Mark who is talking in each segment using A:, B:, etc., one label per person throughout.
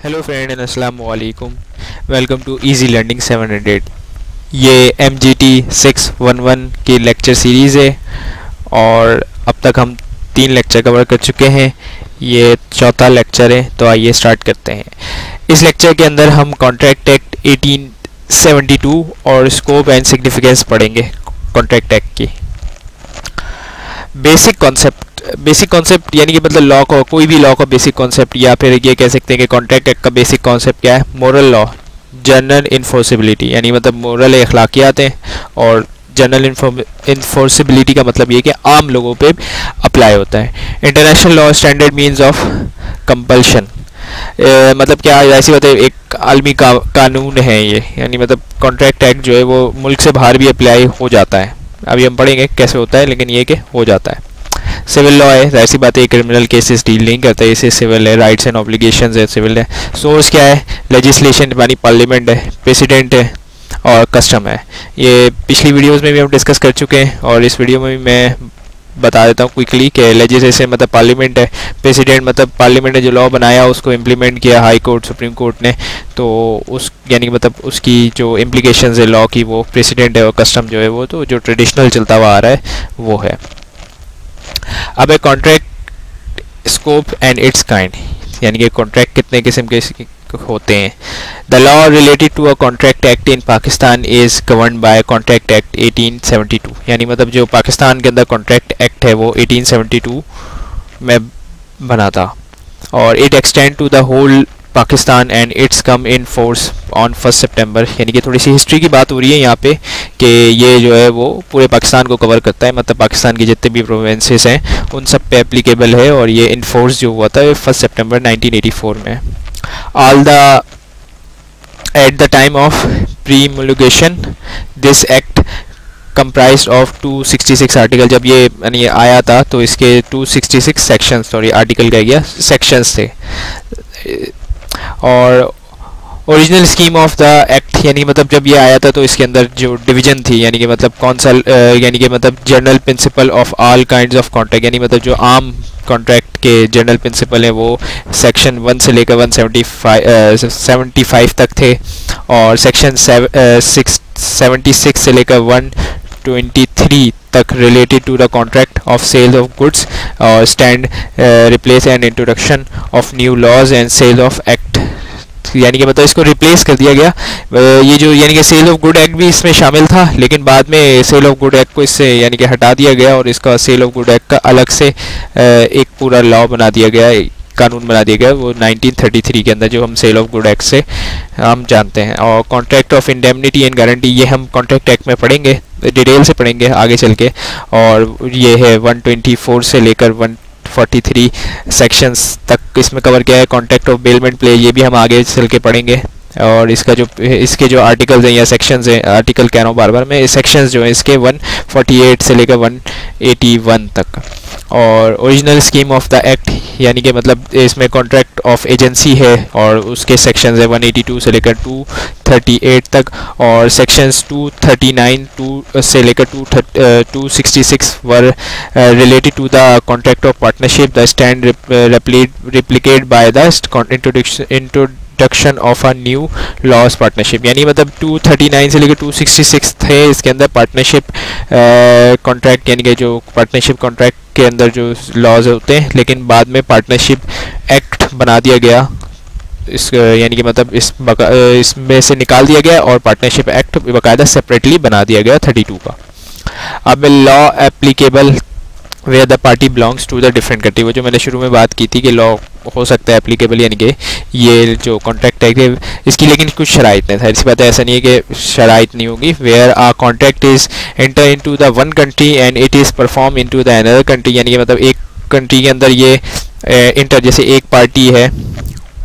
A: Hello friend and अस्सलाम वालेकुम। Welcome to easy learning 700। ये MGT 611 की लेक्चर सीरीज़ है और अब तक हम 3 लेक्चर कवर कर चुके हैं। ये चौथा लेक्चर है, तो आइए स्टार्ट करते हैं। इस लेक्चर के अंदर हम कॉन्ट्रैक्ट एक्ट 1872 और स्कोप एंड सिग्निफिकेंस पढ़ेंगे। कॉन्ट्रैक्ट एक्ट की बेसिक कॉन्सेप्ट यानी कि मतलब लॉ को, कोई भी लॉ का बेसिक कॉन्सेप्ट, या फिर ये कह सकते हैं कि कॉन्ट्रैक्ट एक्ट का बेसिक कॉन्सेप्ट क्या है। मोरल लॉ, जनरल इन्फोर्सिबिलिटी, यानी मतलब मोरल अखलाकियात हैं, और जनरल इन्फोर्सिबिलिटी का मतलब ये कि आम लोगों पे अप्लाई होता है। International law, standard means of compulsion, मतलब क्या, ऐसी बात है, एक आलमी कानून है ये, यानी मतलब कॉन्ट्रैक्ट एक्ट जो है वो मुल्क से बाहर भी अप्लाई हो जाता है। अभी हम पढ़ेंगे कैसे होता है, लेकिन ये कि हो जाता है। सिविल लॉ है, ऐसी बात है, क्रिमिनल केसेस डील नहीं करता, इसे सिविल है। राइट्स एंड ऑब्लिगेशंस है, सिविल है। सोर्स क्या है, लेजिस्लेशन यानी पार्लियामेंट है, प्रेसिडेंट है, और कस्टम है। ये पिछली वीडियोस में भी हम डिस्कस कर चुके हैं, और इस वीडियो में भी मैं बता देता हूँ क्विकली कि लेजिस्लेशन मतलब पार्लियामेंट है, प्रेसिडेंट मतलब पार्लियामेंट ने जो लॉ बनाया उसको इम्प्लीमेंट किया हाई कोर्ट, सुप्रीम कोर्ट ने, तो उस यानी मतलब उसकी जो इम्प्लीकेशंस है लॉ की वो प्रेसिडेंट है, और कस्टम जो है वो तो जो ट्रेडिशनल चलता हुआ आ रहा है वो है। अब है contract scope and it's kind, यानी कि कॉन्ट्रैक्ट कितने किस्म के होते हैं। The law related to a contract act in Pakistan is governed by contract act 1872, यानी मतलब जो पाकिस्तान के अंदर कॉन्ट्रैक्ट एक्ट है वो 1872 में बना था, और it extend to the whole Pakistan and it's come in force on 1 September, यानी कि थोड़ी सी हिस्ट्री की बात हो रही है यहाँ पे कि ये जो है वो पूरे पाकिस्तान को कवर करता है, मतलब पाकिस्तान की जितने भी प्रोविंसेस हैं उन सब पे एप्लीकेबल है, और ये इन फोर्स जो हुआ था 1 सितंबर 1984 में। All the at the time of promulgation this act comprised of 266 article, जब ये यानी आया था तो इसके 266 सेक्शंस, सॉरी आर्टिकल कह गया, सेक्शंस थे। और original scheme of the act, यानी मतलब जब ये आया था तो इसके अंदर जो डिवीजन थी, यानी कि मतलब कौन सा, यानी कि मतलब general principle of all kinds of contract, यानी मतलब जो आम कॉन्ट्रैक्ट के जनरल प्रिंसिपल हैं वो सेक्शन 1 से लेकर 175 तक थे, और सेक्शन 76 से लेकर 123 तक related to the contract of sale of goods, और stand replace and introduction of new laws and sale of act, यानी कि मतलब इसको रिप्लेस कर दिया गया। ये जो यानी कि सेल ऑफ गुड एक्ट भी इसमें शामिल था, लेकिन बाद में सेल ऑफ गुड एक्ट को इससे यानी कि हटा दिया गया, और इसका सेल ऑफ गुड एक्ट का अलग से एक पूरा लॉ बना दिया गया, कानून बना दिया गया, वो 1933 के अंदर, जो हम सेल ऑफ गुड एक्ट से हम जानते हैं। और contract of indemnity and guarantee, ये हम कॉन्ट्रैक्ट एक्ट में पढ़ेंगे, डिटेल से पढ़ेंगे आगे चल के, और ये है 124 से लेकर 143 सेक्शंस तक इसमें कवर किया है। कॉन्ट्रैक्ट ऑफ बेलमेंट प्ले, ये भी हम आगे चल के पढ़ेंगे, और इसके जो आर्टिकल्स हैं या सेक्शंस हैं, आर्टिकल कह रहा हूँ बार बार मैं, सेक्शंस जो हैं इसके 148 से लेकर 181 तक। और original scheme of the act, यानी कि मतलब इसमें कॉन्ट्रैक्ट ऑफ एजेंसी है, और उसके सेक्शंस है 182 से लेकर 238 तक, और सेक्शंस 239 से लेकर 266 were related to the contract of partnership, the stand replicate by the introduction of a new laws partnership, यानी मतलब 239 से लेकर 266 थे इसके अंदर पार्टनरशिप कॉन्ट्रैक्ट, यानी कि जो पार्टनरशिप कॉन्ट्रैक्ट के अंदर जो लॉज होते हैं, लेकिन बाद में पार्टनरशिप एक्ट बना दिया गया, इस यानी कि मतलब इसमें से निकाल दिया गया, और पार्टनरशिप एक्ट बाकायदा सेपरेटली बना दिया गया 32 का। अब law applicable where the party belongs to the different country, वो जो मैंने शुरू में बात की थी कि लॉ हो सकता है एप्लीकेबल, यानी कि ये जो कॉन्ट्रैक्ट एक्ट है इसकी लेकिन कुछ शराइत नहीं था, ऐसी बात है, ऐसा नहीं है कि शराइत नहीं होगी। Where a contract is enter into the one country and it is perform into the another country, यानी कि मतलब एक कंट्री के अंदर ये इंटर, जैसे एक पार्टी है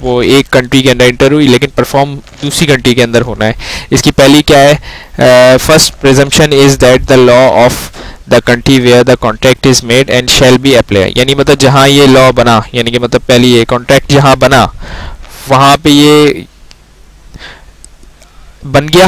A: वो एक कंट्री के अंदर इंटर हुई, लेकिन परफॉर्म दूसरी कंट्री के अंदर होना है। इसकी पहली क्या है, first presumption is that the law of the country where the contract is made and shall be apply, यानी मतलब जहाँ ये लॉ बना, यानी कि मतलब पहली ये कॉन्ट्रैक्ट जहाँ बना वहाँ पे ये बन गया,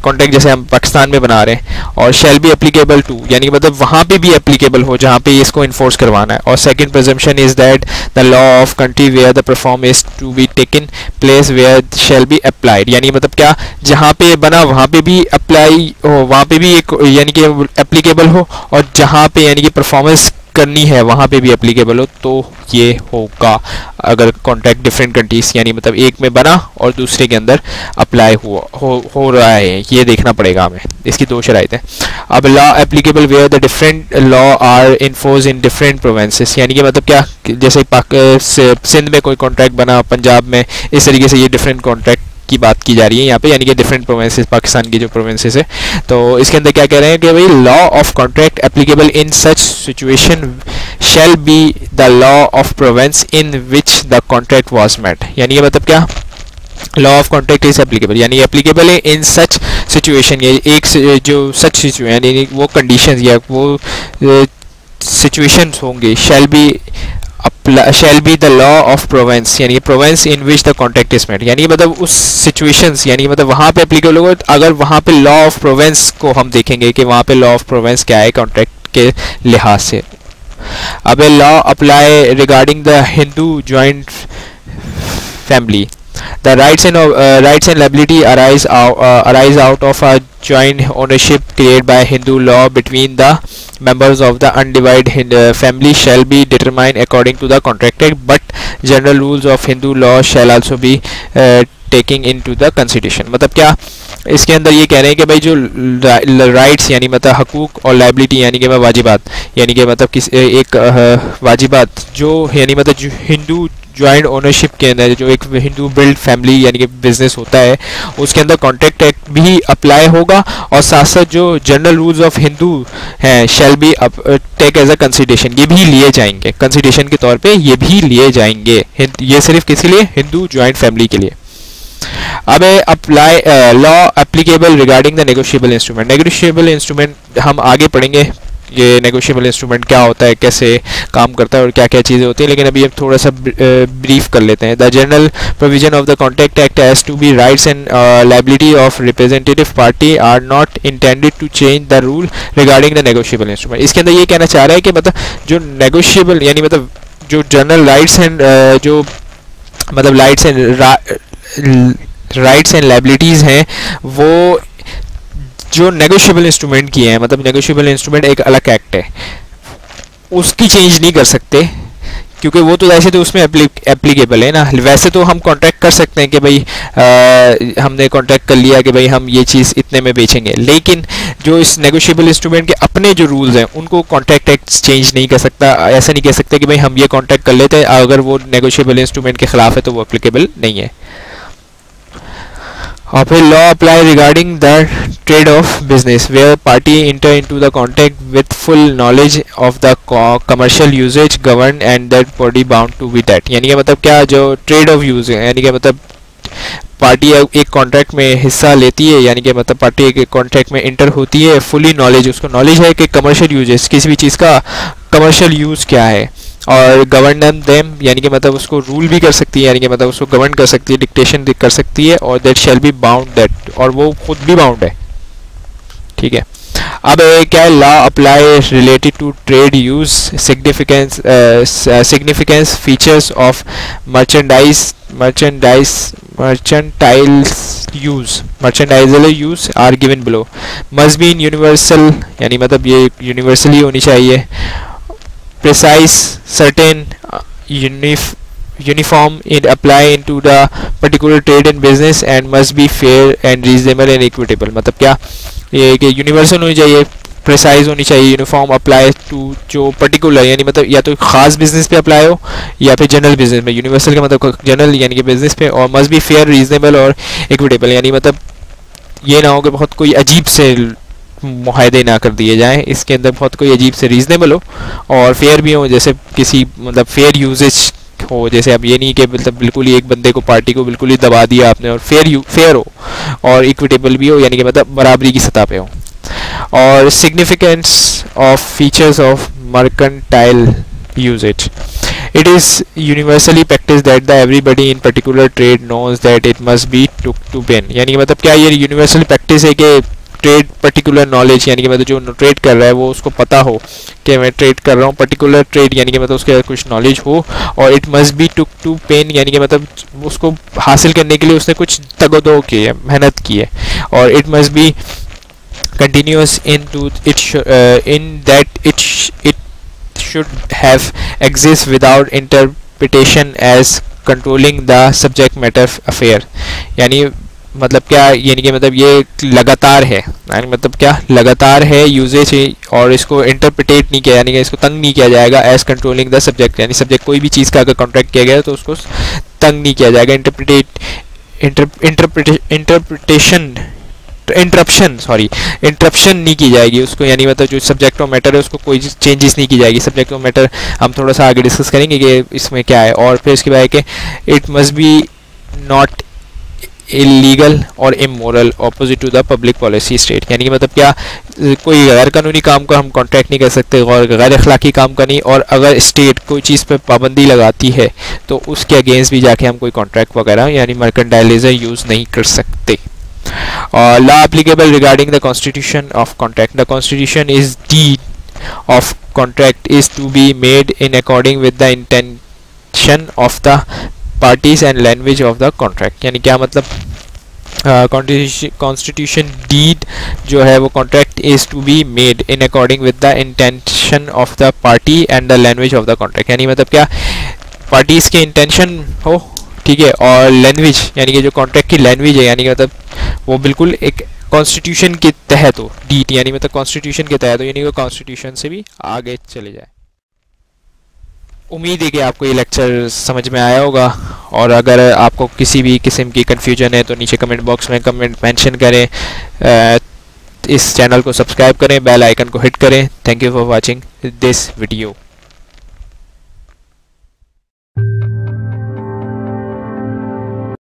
A: कॉन्ट्रैक्ट जैसे हम पाकिस्तान में बना रहे हैं, और शैल बी एप्लीकेबल टू यानी कि मतलब वहाँ पे भी एप्लीकेबल हो जहाँ पे इसको इन्फोर्स करवाना है। और second presumption is that the law of country where the perform is to be taken place where shall be applied, यानी मतलब क्या जहाँ पे बना वहाँ पे भी अप्लाई हो, वहाँ पे भी एक यानी कि एप्लीकेबल हो, और जहाँ पे यानी कि परफॉर्मेंस करनी है वहाँ पे भी एप्लीकेबल हो, तो ये होगा अगर कॉन्ट्रैक्ट डिफरेंट कंट्रीज यानी मतलब एक में बना और दूसरे के अंदर अप्लाई हो रहा है, ये देखना पड़ेगा हमें। इसकी दो शराइत हैं। अब law applicable where the different law are enforce in different provinces, यानी कि मतलब क्या जैसे सिंध में कोई कॉन्ट्रैक्ट बना, पंजाब में, इस तरीके से ये डिफरेंट कॉन्ट्रैक्ट की बात की जा रही है यहाँ पे, यानी कि डिफरेंट प्रोविंसेस पाकिस्तान की जो प्रोविंसेस है। तो इसके अंदर क्या कह रहे हैं कि भाई law of contract applicable in such situation shall be the law of province in which the contract was made, यानी कि मतलब क्या law of contract is applicable, यानी एप्लीकेबल है इन सच सिचुएशन, ये एक जो सच सिचुएशन यानी वो कंडीशंस या वो सिचुएशंस होंगे, shall be the law of province यानी province in which the contract is made, यानी मतलब उस सिचुएशंस यानी मतलब वहाँ पे एप्लीकेबल होगा। अगर वहाँ पे लॉ ऑफ प्रोविंस को हम देखेंगे कि वहाँ पे लॉ ऑफ प्रोविंस क्या है कॉन्ट्रैक्ट के लिहाज से। अब law apply regarding the Hindu joint family, the rights and liability arise out of a joint ownership created by Hindu law between the members of the undivided family shall be determined according to the contract act, but general rules of Hindu law shall also be taking into the consideration। मतलब क्या इसके अंदर ये कह रहे हैं कि भाई जो राइट्स यानी मतलब हकूक और लाइबिलिटी यानी कि वाजिबात यानी कि मतलब किस एक वाजिबात जो यानी मतलब जो हिंदू जॉइंट ओनरशिप के अंदर जो एक हिंदू बिल्ड फैमिली यानी कि बिजनेस होता है उसके अंदर कॉन्ट्रैक्ट एक्ट भी अप्लाई होगा, और साथ साथ जो जनरल रूल्स ऑफ हिंदू हैं shall be take as a consideration, ये भी लिए जाएंगे कंसिडरेशन के तौर पे, ये भी लिए जाएंगे। ये सिर्फ किसके लिए? हिंदू जॉइंट फैमिली के लिए। अब apply law applicable regarding the negotiable instrument, negotiable instrument हम आगे पढ़ेंगे ये नेगोशिएबल इंस्ट्रूमेंट क्या होता है, कैसे काम करता है और क्या क्या चीज़ें होती हैं, लेकिन अभी हम थोड़ा सा ब्रीफ कर लेते हैं। The general provision of the contract act as to be rights and liability of representative party are not intended to change the rule regarding the negotiable instrument. इसके अंदर ये कहना चाह रहा है कि मतलब जो नेगोशिएबल यानी मतलब जो जनरल राइट्स एंड जो मतलब राइट्स एंड लाइबिलिटीज़ हैं वो जो नेगोशिएबल इंस्ट्रूमेंट की है, मतलब नेगोशिएबल इंस्ट्रूमेंट एक अलग एक्ट है, उसकी चेंज नहीं कर सकते क्योंकि वो तो ऐसे तो उसमें एप्लीकेबल है ना। वैसे तो हम कॉन्ट्रैक्ट कर सकते हैं कि भाई हमने कॉन्ट्रैक्ट कर लिया कि भाई हम ये चीज़ इतने में बेचेंगे, लेकिन जो इस नेगोशिएबल इंस्ट्रूमेंट के अपने जो रूल्स हैं उनको कॉन्ट्रैक्ट एक्ट चेंज नहीं कर सकता। ऐसा नहीं कह सकते कि भाई हम ये कॉन्ट्रैक्ट कर लेते हैं, अगर वो नेगोशिएबल इंस्ट्रूमेंट के खिलाफ है तो वो एप्लीकेबल नहीं है। और फिर law apply regarding the trade of business where party enter into the contract with full knowledge of the commercial usages govern and that body bound to be that, यानी कि मतलब क्या जो ट्रेड ऑफ यूज है यानी कि मतलब party एक कॉन्ट्रैक्ट में हिस्सा लेती है, यानी कि मतलब पार्टी एक कॉन्ट्रैक्ट में इंटर होती है, फुली नॉलेज उसको नॉलेज है कि कमर्शियल यूजेस किसी भी चीज़ का कमर्शियल यूज़ क्या है, और गवर्न देम यानी कि मतलब उसको रूल भी कर सकती है, यानी कि मतलब उसको गवर्न कर सकती है, डिक्टेशन कर सकती है, और that shall be bound that, और वो खुद भी बाउंड है। ठीक है। अब क्या है law apply related to trade use significance features of merchandisal use are given below, must be in universal यानी मतलब ये यूनिवर्सली होनी चाहिए, precise, certain, uniform in apply into the particular trade and business and must be fair and reasonable and equitable। मतलब क्या ये कि universal होनी चाहिए, प्रिसाइज होनी चाहिए, यूनिफॉर्म अप्लाई टू जो पर्टिकुलर यानी मतलब या तो खास बिजनेस पे अप्लाई हो या फिर जनरल बिजनेस में। यूनिवर्सल का मतलब जनरल यानी कि बिजनेस पे, और मस्ट बी फेयर, रीजनेबल और इक्विटेबल, यानी मतलब ये ना हो कि बहुत कोई अजीब से मुआहदे ना कर दिए जाएं, इसके अंदर बहुत कोई अजीब से रीजनेबल हो और फेयर भी हो, जैसे किसी मतलब फेयर यूजेज हो, जैसे अब ये नहीं कि मतलब बिल्कुल ही एक बंदे को पार्टी को बिल्कुल ही दबा दिया आपने, और फेयर हो और इक्विटेबल भी हो यानी कि मतलब बराबरी की सतह पे हो। और significance of features of mercantile usages, It is universally practiced that the everybody in particular trade knows that it must be took to pen. यानी कि मतलब क्या ये यूनिवर्सल प्रैक्टिस है कि ट्रेड पर्टिकुलर नॉलेज यानी कि मतलब जो ट्रेड कर रहा है वो उसको पता हो कि मैं ट्रेड कर रहा हूँ पर्टिकुलर ट्रेड यानी कि मतलब उसके कुछ नॉलेज हो, और it must be took to pain यानी कि मतलब उसको हासिल करने के लिए उसने कुछ तगदो की है, मेहनत की है, और it must be continuous in that it should have exist without interpretation as controlling the subject matter affair. यानी मतलब क्या, यानी कि मतलब ये लगातार है, यानी मतलब क्या लगातार है यूजेज है, और इसको इंटरप्रिटेट नहीं किया यानी कि इसको तंग नहीं किया जाएगा एज कंट्रोलिंग द सब्जेक्ट, यानी सब्जेक्ट कोई भी चीज़ का अगर कॉन्ट्रैक्ट किया गया तो उसको तंग नहीं किया जाएगा, इंटरप्शन नहीं की जाएगी उसको, यानी मतलब जो सब्जेक्ट ऑफ मैटर है उसको कोई चेंजेस नहीं की जाएगी। सब्जेक्ट ऑफ मैटर हम थोड़ा सा आगे डिस्कस करेंगे कि इसमें क्या है, और फिर इसके बाद कि it must be not illegal or immoral opposite to the public policy state, यानी कि मतलब क्या कोई गैर कानूनी काम का हम कॉन्ट्रैक्ट नहीं कर सकते और गैर अखलाकी काम का नहीं, और अगर स्टेट कोई चीज़ पर पाबंदी लगाती है तो उसके अगेंस्ट भी जाके हम कोई कॉन्ट्रैक्ट वगैरह यानी मर्केंटाइलाइजर यूज़ नहीं कर सकते। Law applicable regarding the constitution of contract. The constitution is deed of contract is to be made in according with the intention of the parties and language of the contract. यानी क्या मतलब constitution deed जो है वो contract is to be made in according with the intention of the party and the language of the contract, यानी मतलब क्या parties के इंटेंशन हो, ठीक है, और लैंग्वेज यानी कि जो कॉन्ट्रैक्ट की लैंग्वेज है यानी कि मतलब वो बिल्कुल एक कॉन्स्टिट्यूशन के तहत हो, डीट यानी मतलब कॉन्स्टिट्यूशन के तहत हो, यानी कि कॉन्स्टिट्यूशन से भी आगे चले जाए। उम्मीद है कि आपको ये लेक्चर समझ में आया होगा, और अगर आपको किसी भी किस्म की कन्फ्यूजन है तो नीचे कमेंट बॉक्स में कमेंट मेंशन करें, इस चैनल को सब्सक्राइब करें, बेल आइकन को हिट करें। Thank you for watching this video.